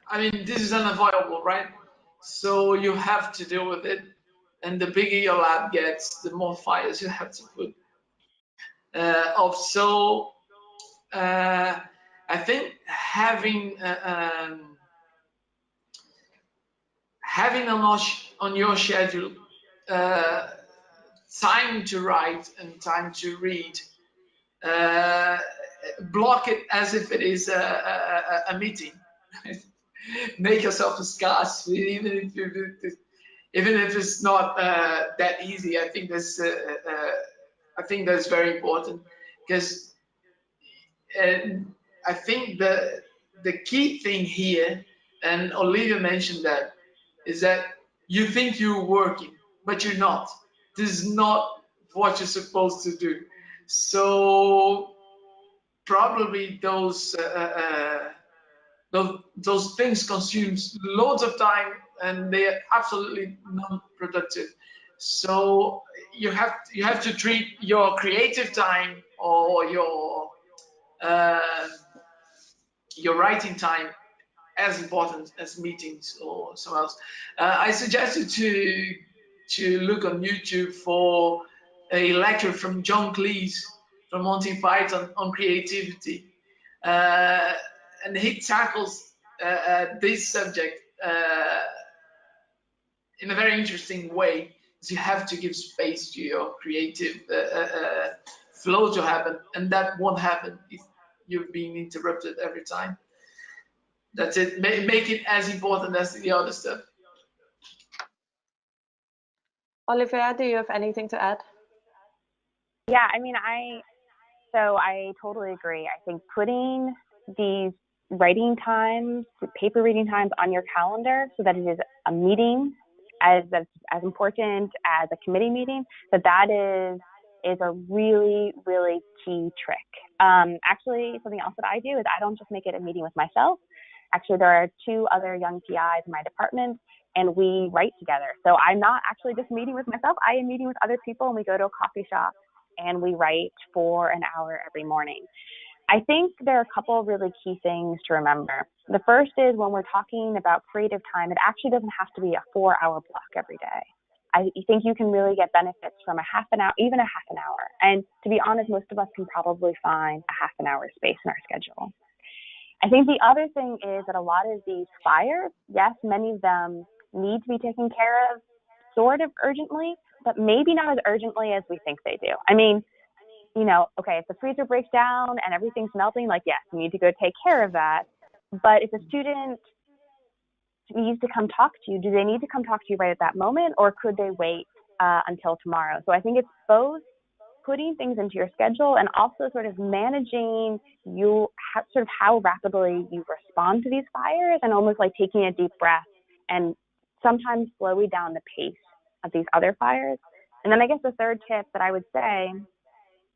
I mean, this is unavoidable, right? So you have to deal with it. And the bigger your lab gets, the more fires you have to put off. So I think having on your schedule time to write and time to read, block it as if it is a meeting. Make yourself a scarce, even if it's not that easy. I think that's very important, because I think the key thing here, and Olivia mentioned that, is that you think you're working, but you're not. This is not what you're supposed to do. So probably those things consume loads of time, and they are absolutely non-productive. So you have to treat your creative time or your writing time as important as meetings or something else. I suggest you to look on YouTube for a lecture from John Cleese from Monty Python on creativity, and he tackles this subject in a very interesting way. You have to give space to your creative flow to happen, and that won't happen if you're being interrupted every time. That's it. Make it as important as the other stuff. Olivia, do you have anything to add? Yeah, I mean, I totally agree. I think putting these writing times, paper reading times on your calendar so that it is a meeting as important as a committee meeting, that is a really, really key trick. Actually, something else that I do is I don't just make it a meeting with myself. Actually, there are 2 other young PIs in my department, and we write together. So I'm not actually just meeting with myself. I am meeting with other people, and we go to a coffee shop and we write for an hour every morning. I think there are a couple of really key things to remember. The first is when we're talking about creative time, it actually doesn't have to be a 4-hour block every day. I think you can really get benefits from a half an hour, even a half an hour. And to be honest, most of us can probably find a half an hour space in our schedule. I think the other thing is that a lot of these fires, yes, many of them need to be taken care of sort of urgently, but maybe not as urgently as we think they do. I mean, okay, if the freezer breaks down and everything's melting, like, yes, you need to go take care of that. But if a student needs to come talk to you, do they need to come talk to you right at that moment, or could they wait until tomorrow? So I think it's both putting things into your schedule and also sort of managing how rapidly you respond to these fires, and almost like taking a deep breath and sometimes slowing down the pace of these other fires. And then I guess the third tip that I would say,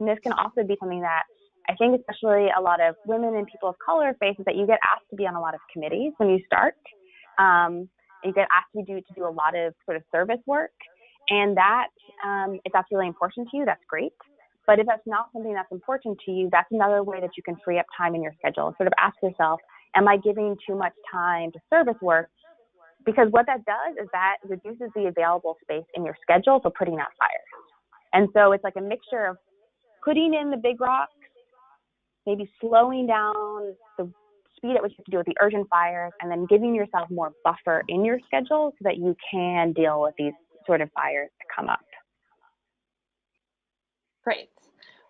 and this can also be something that I think especially a lot of women and people of color face, is that you get asked to be on a lot of committees when you start. You get asked to do a lot of sort of service work, and that if that's really important to you, that's great. But if that's not something that's important to you, that's another way that you can free up time in your schedule. Sort of ask yourself, am I giving too much time to service work? Because what that does is that reduces the available space in your schedule for putting out fires. And so it's like a mixture of putting in the big rocks, maybe slowing down the speed at which you have to deal with the urgent fires, and then giving yourself more buffer in your schedule so that you can deal with these sort of fires that come up. Great.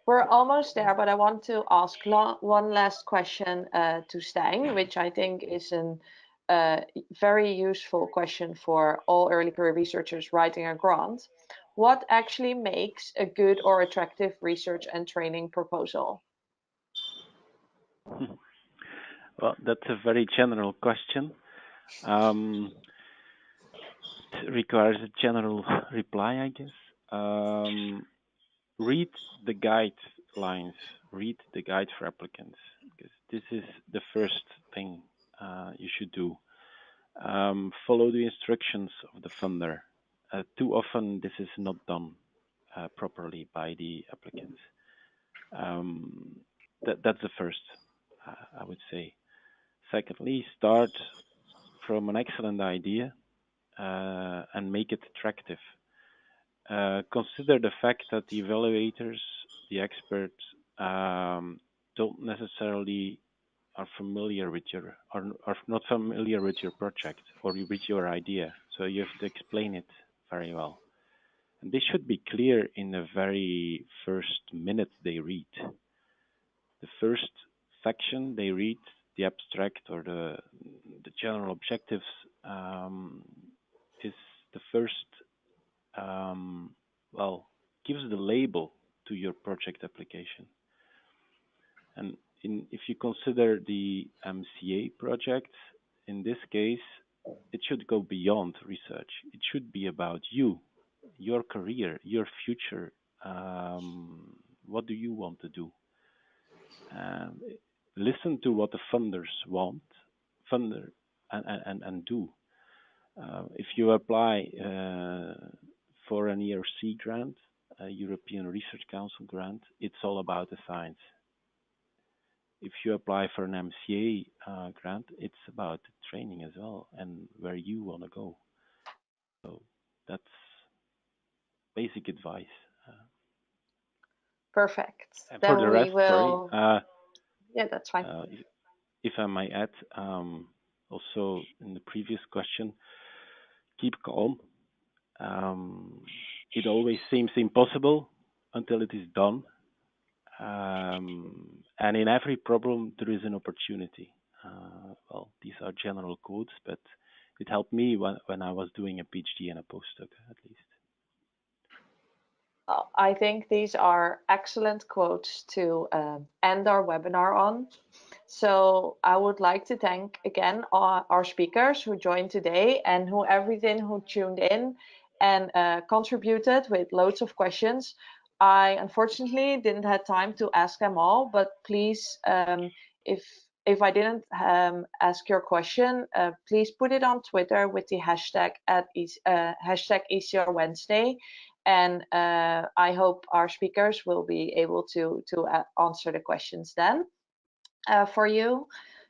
We're almost there, but I want to ask one last question to Stijn, which I think is an very useful question for all early career researchers writing a grant. What actually makes a good or attractive research and training proposal? Well, that's a very general question. It requires a general reply, I guess. Read the guidelines, read the guide for applicants, because this is the first thing you should do. Follow the instructions of the funder. Too often this is not done properly by the applicants. That's the first, I would say. Secondly, start from an excellent idea and make it attractive. Consider the fact that the evaluators, the experts, don't necessarily are familiar with your are not familiar with your project or with your idea. So you have to explain it very well. And this should be clear in the very first minute they read. The first section they read, the abstract or the general objectives, is the first, well, gives the label to your project application. And if you consider the MCA project, in this case, it should go beyond research. It should be about you, your career, your future. What do you want to do? Listen to what the funders want, and do. If you apply for an ERC grant, a European Research Council grant, it's all about the science. If you apply for an MCA grant, it's about the training as well and where you want to go. So that's basic advice. Perfect. And Then for the rest, will... sorry. Yeah, that's fine. If I might add, also in the previous question, keep calm. It always seems impossible until it is done. And in every problem, there is an opportunity. Well, these are general quotes, but it helped me when I was doing a PhD and a postdoc, at least. I think these are excellent quotes to end our webinar on. So I would like to thank again our speakers who joined today and who tuned in and contributed with loads of questions. I unfortunately didn't have time to ask them all, but please, if I didn't ask your question, please put it on Twitter with the hashtag hashtag ECR Wednesday. And I hope our speakers will be able to answer the questions then for you.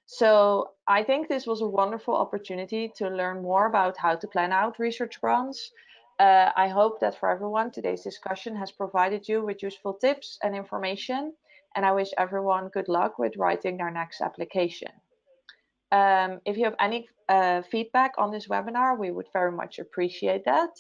So I think this was a wonderful opportunity to learn more about how to plan out research grants. I hope that for everyone, today's discussion has provided you with useful tips and information. And I wish everyone good luck with writing their next application. If you have any feedback on this webinar, we would very much appreciate that.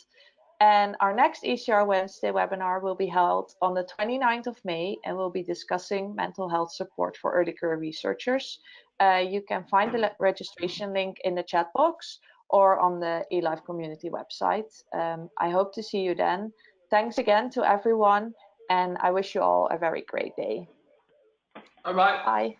And our next ECR Wednesday webinar will be held on the 29th of May and we'll be discussing mental health support for early career researchers. You can find the registration link in the chat box or on the eLife community website. I hope to see you then. Thanks again to everyone and I wish you all a very great day. Bye-bye. Bye.